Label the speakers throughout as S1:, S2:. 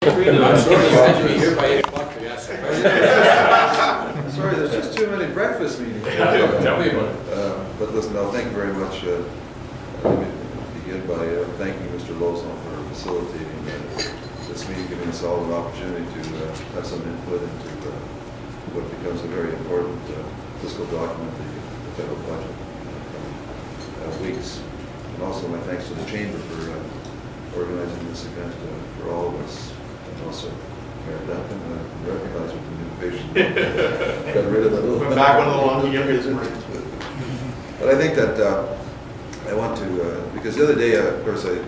S1: I'm sorry, be here by 8 o'clock to ask a question.
S2: Sorry, there's just too many breakfast meetings.
S1: Tell me about it.
S2: But listen, no, thank you very much. Let me begin by thanking Mr. Lozon for facilitating this meeting, giving us all an opportunity to have some input into what becomes a very important fiscal document, the federal budget, weeks. And also my thanks to the Chamber for organizing this event for all of us. And also Mayor Duncan, I recognize with the new vision. Got rid of the little...
S3: We're back one a little longer, younger this morning.
S2: But I think that I want to, because the other day, of course, we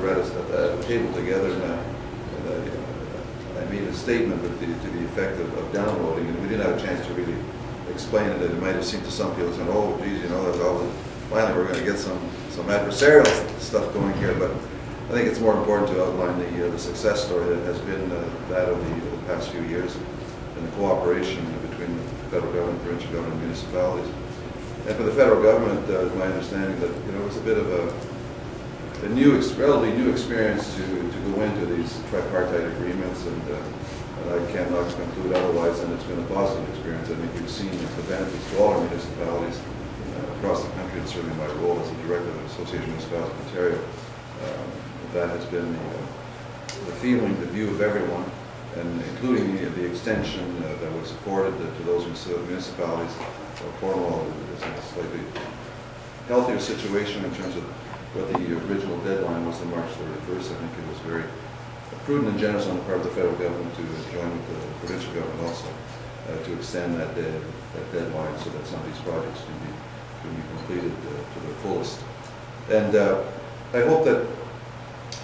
S2: were at a table together, and I made a statement with to the effect of downloading, and we didn't have a chance to really explain it. It might have seemed to some people, saying, "Oh, geez, you know, that's all. Finally, we're going to get some adversarial stuff going here." But I think it's more important to outline the success story that has been that of the past few years, and the cooperation between the federal government, provincial government, and municipalities. And for the federal government, my understanding that it was a bit of a relatively new experience to go into these tripartite agreements, and I cannot conclude otherwise than it's been a positive experience. I think we've seen the benefits to all our municipalities across the country, and certainly my role as a director of the Association of Municipalities of Ontario. That has been the feeling, the view of everyone, and including the extension that was afforded to those municipalities. Cornwall is in a slightly healthier situation in terms of what the original deadline was, on March 31st. I think it was very prudent and generous on the part of the federal government to join with the provincial government also to extend that deadline so that some of these projects can be completed to their fullest. And I hope that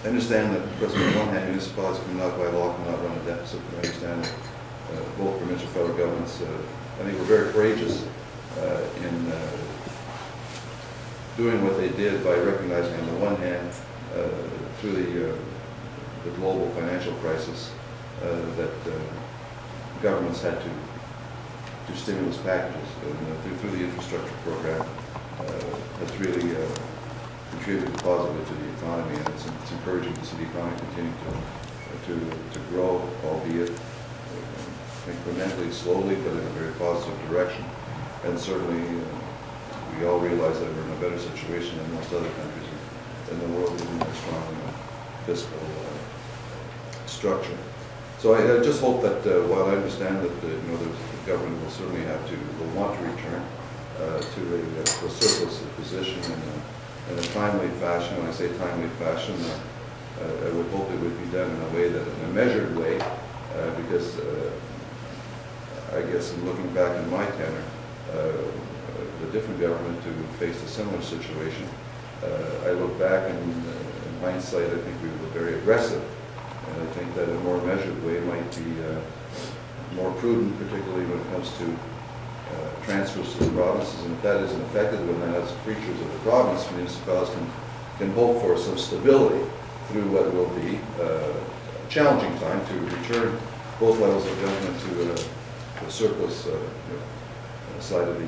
S2: I understand that, of course, on the one hand, municipalities cannot by law cannot run a deficit. I understand that both provincial and federal governments, I think, were very courageous in doing what they did by recognizing, on the one hand, through the global financial crisis, that governments had to do stimulus packages, and through the infrastructure program, has really contributed positively to the economy, and it's encouraging to see the economy continue to grow, albeit incrementally, slowly, but in a very positive direction. And certainly, we all realize that we're in a better situation than most other countries in the world, even a strong fiscal structure. So I just hope that while I understand that the government will certainly will want to return to a surplus position in a timely fashion. When I say timely fashion, I would hope it would be done in a way that, in a measured way, because I guess in looking back in my tenure, the different government who faced a similar situation, I look back and in hindsight, I think we were very aggressive. And I think that a more measured way might be more prudent, particularly when it comes to transfers to the provinces. And if that isn't effective, then as creatures of the province, municipalities can hope for some stability through what will be a challenging time to return both levels of government to a surplus side of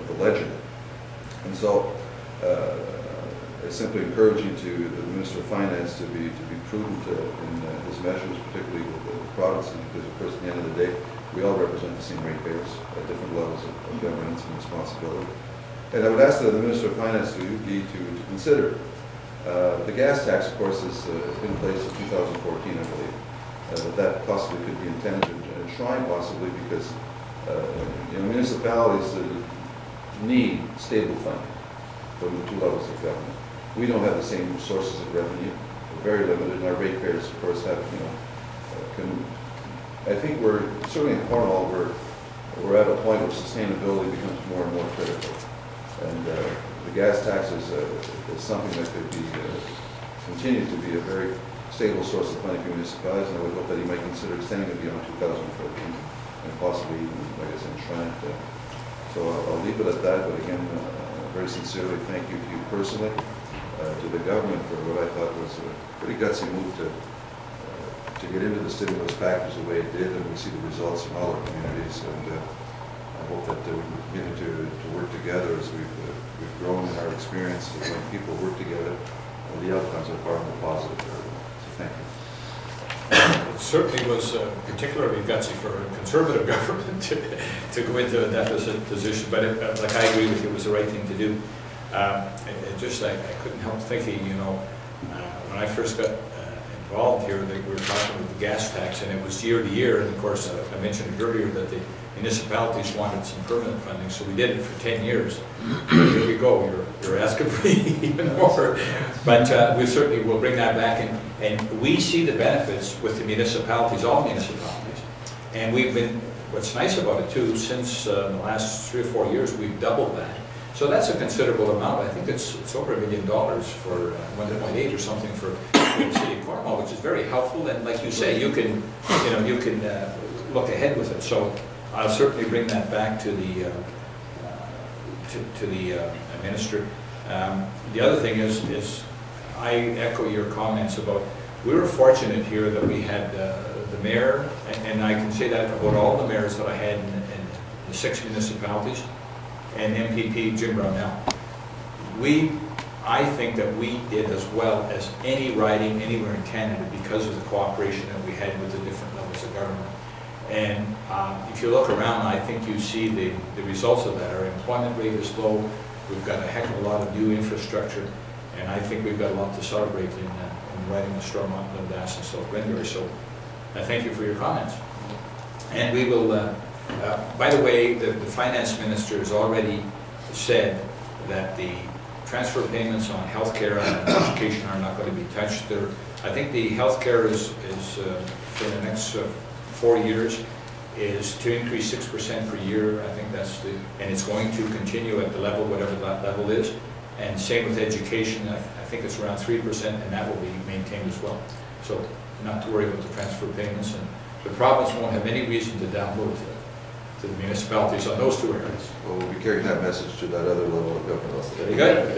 S2: the ledger. And so it's simply encouraging to the Minister of Finance to be prudent in his measures, particularly with the provinces, because of course at the end of the day we all represent the same ratepayers at different levels of governance and responsibility. And I would ask the Minister of Finance to consider the gas tax, of course, has been in place since 2014, I believe. That possibly could be intended to enshrine, possibly, because municipalities need stable funding from the two levels of government. We don't have the same sources of revenue. We're very limited, and our ratepayers, of course, have, I think we're, certainly in Cornwall, we're at a point where sustainability becomes more and more critical. And the gas tax is something that could continue to be a very stable source of funding for municipalities, and I would hope that he might consider extending it beyond 2014 and possibly even, like I said, enshrine it. So I'll leave it at that, but again, very sincerely thank you to you personally, to the government for what I thought was a pretty gutsy move to get into the stimulus package the way it did, and we see the results in all our communities. And I hope that we continue to work together as we've grown in our experience. That when people work together, the outcomes are far more positive for everyone. So thank you.
S1: it certainly was particularly gutsy for a conservative government to go into a deficit position, but like I agree with you, it was the right thing to do. I couldn't help thinking, you know, when I first got involved here, we were talking about the gas tax, and it was year to year, and of course I mentioned earlier that the municipalities wanted some permanent funding, so we did it for 10 years. Here we go, you're asking for even more. But we certainly will bring that back, and we see the benefits with the municipalities, all municipalities. And we've been, what's nice about it too, since the last 3 or 4 years, we've doubled that. So that's a considerable amount. I think it's over $1 million for 1.8 or something for the city of Cornwall, which is very helpful. And like you say, you can look ahead with it. So I'll certainly bring that back to the minister. The other thing is I echo your comments about, we were fortunate here that we had the mayor, and I can say that about all the mayors that I had in the 6 municipalities, and MPP Jim Brownell. I think that we did as well as any riding anywhere in Canada because of the cooperation that we had with the different levels of government. And if you look around, I think you see the results of that. Our employment rate is low. We've got a heck of a lot of new infrastructure, and I think we've got a lot to celebrate in riding the Stormont, Dundas, and South Glengarry. So I thank you for your comments. And we will, by the way, the finance minister has already said that the transfer payments on healthcare and education are not going to be touched. I think the healthcare is for the next 4 years is to increase 6% per year. I think that's and it's going to continue at the level, whatever that level is. And same with education. I think it's around 3%, and that will be maintained as well. So not to worry about the transfer payments, and the province won't have any reason to download to the municipalities on those 2 areas.
S2: Well, we'll be carrying that message to that other level of government.
S1: Very good.